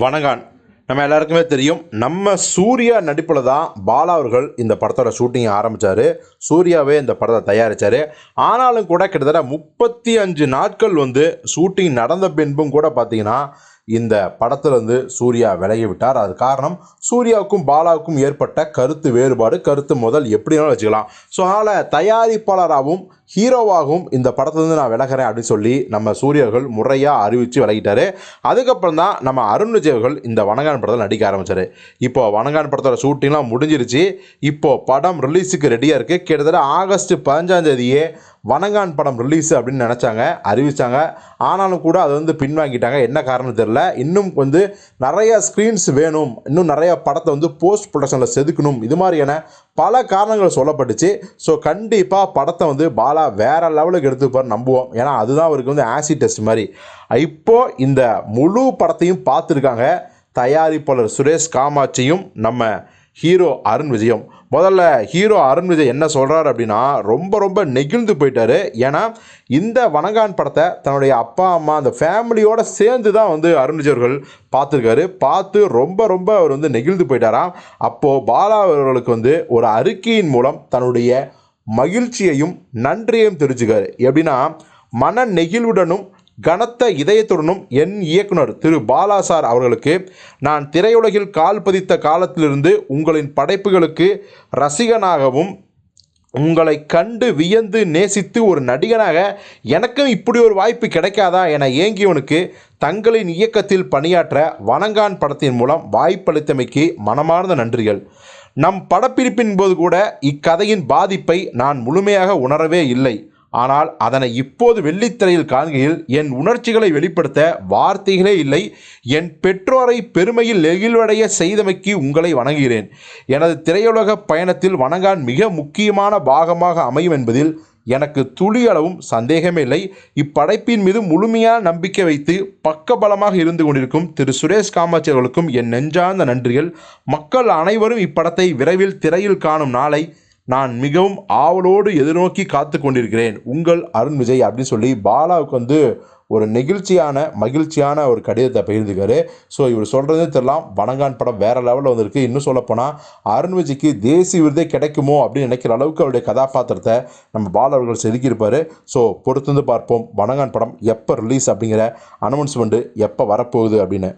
வணங்கான். நம்ம எல்லாருக்குமே தெரியும், நம்ம சூர்யா நடிப்பில் தான் பாலா அவர்கள் இந்த படத்தோட ஷூட்டிங் ஆரம்பித்தார். சூர்யாவே இந்த படத்தை தயாரித்தார். ஆனாலும் கூட கிட்டத்தட்ட 35 நாட்கள் ஷூட்டிங் நடந்த பின்பும் கூட பார்த்தீங்கன்னா இந்த படத்திலிருந்து சூர்யா விலகி விட்டார். அது காரணம் சூர்யாவுக்கும் பாலாவுக்கும் ஏற்பட்ட கருத்து வேறுபாடு, கருத்து முதல் எப்படினாலும் வச்சுக்கலாம். ஸோ அதனால் தயாரிப்பாளராகவும் ஹீரோவாகவும் இந்த படத்துலேருந்து நான் விலகிறேன் அப்படின்னு சொல்லி நம்ம சூர்யாவர்கள் முறையாக அறிவித்து விலகிட்டார். அதுக்கப்புறம் தான் நம்ம அருண் விஜய் அவர்கள் இந்த வணங்கான் படத்தில் நடிக்க ஆரம்பித்தார். இப்போது வணங்கான் படத்தோட ஷூட்டிங்லாம் முடிஞ்சிருச்சு. இப்போது படம் ரிலீஸுக்கு ரெடியாக இருக்குது. கிட்டத்தட்ட ஆகஸ்ட் 15 வணங்கான் படம் ரிலீஸு அப்படின்னு நினச்சாங்க, அறிவித்தாங்க. ஆனாலும் கூட அது பின்வாங்கிட்டாங்க. என்ன காரணம் தெரில. இன்னும் நிறைய ஸ்க்ரீன்ஸ் வேணும், இன்னும் நிறைய படத்தை போஸ்ட் ப்ரொடக்ஷனில் செதுக்கணும், இது மாதிரியான பல காரணங்கள் சொல்லப்பட்டுச்சு. ஸோ கண்டிப்பாக படத்தை பாலா வேறு லெவலுக்கு எடுத்துப்பார் நம்புவோம். ஏன்னா அதுதான் அவருக்கு ஆசிட் டெஸ்ட் மாதிரி. இப்போது இந்த முழு படத்தையும் பார்த்துருக்காங்க தயாரிப்பாளர் சுரேஷ் காமாட்சியும் நம்ம ஹீரோ அருண் விஜயும். முதல்ல ஹீரோ அருண் விஜய் என்ன சொல்கிறார் அப்படின்னா, ரொம்ப நெகிழ்ந்து போயிட்டார். ஏன்னா இந்த வணங்கான் படத்தை தன்னுடைய அப்பா அம்மா அந்த ஃபேமிலியோடு சேர்ந்து தான் அருண் விஜய் அவர்கள் பார்த்துருக்காரு. பார்த்து ரொம்ப அவர் நெகிழ்ந்து போயிட்டாராம். அப்போது பாலா அவர்களுக்கு ஒரு அறிக்கையின் மூலம் தன்னுடைய மகிழ்ச்சியையும் நன்றியையும் தெரிஞ்சுக்காரு. எப்படின்னா, மன நெகிழ்வுடனும் கனத்த இதயத்துடனும் என் இயக்குனர் திரு பாலா சார் அவர்களுக்கு நான் திரையுலகில் கால் பதித்த காலத்திலிருந்து உங்களின் படைப்புகளுக்கு ரசிகனாகவும் உங்களை கண்டு வியந்து நேசித்து ஒரு நடிகனாக எனக்கும் இப்படி ஒரு வாய்ப்பு கிடைக்காதா என ஏங்கியவனுக்கு தங்களின் இயக்கத்தில் பணியாற்ற வணங்கான் படத்தின் மூலம் வாய்ப்பளித்தமைக்கு மனமார்ந்த நன்றிகள். நம் படப்பிடிப்பின் போது கூட இக்கதையின் பாதிப்பை நான் முழுமையாக உணரவே இல்லை. ஆனால் அதனை இப்போது வெள்ளித்திரையில் காண்கையில் என் உணர்ச்சிகளை வெளிப்படுத்த வார்த்தைகளே இல்லை. என் பெற்றோரை பெருமையில் நெகிழ்வடைய செய்தமைக்கு உங்களை வணங்குகிறேன். எனது திரையுலக பயணத்தில் வணங்கான் மிக முக்கியமான பாகமாக அமையும் என்பதில் எனக்கு துளியளவும் சந்தேகமே இல்லை. இப்படைப்பின் மீது முழுமையான நம்பிக்கை வைத்து பக்கபலமாக இருந்து கொண்டிருக்கும் திரு சுரேஷ் காமாட்சி அவர்களுக்கும் என் நெஞ்சார்ந்த நன்றிகள். மக்கள் அனைவரும் இப்படத்தை விரைவில் திரையில் காணும் நாளை நான் மிகவும் ஆவலோடு எதிர்நோக்கி காத்து கொண்டிருக்கிறேன். உங்கள் அருண் விஜய் அப்படின்னு சொல்லி பாலாவுக்கு ஒரு மகிழ்ச்சியான ஒரு கடிதத்தை பகிர்ந்துக்காரு. ஸோ இவர் சொல்கிறதே தெரியலாம், வணங்கான் படம் வேறு லெவலில் வந்திருக்கு. இன்னும் சொல்லப்போனால் அருண் விஜய்க்கு தேசிய விருதே கிடைக்குமோ அப்படின்னு நினைக்கிற அளவுக்கு அவருடைய கதாபாத்திரத்தை நம்ம பாலா அவர்கள் செதுக்கியிருப்பார். ஸோ பொறுத்து பார்ப்போம் வணங்கான் படம் எப்போ ரிலீஸ் அப்படிங்கிற அனௌன்ஸ்மெண்ட்டு எப்போ வரப்போகுது அப்படின்னு.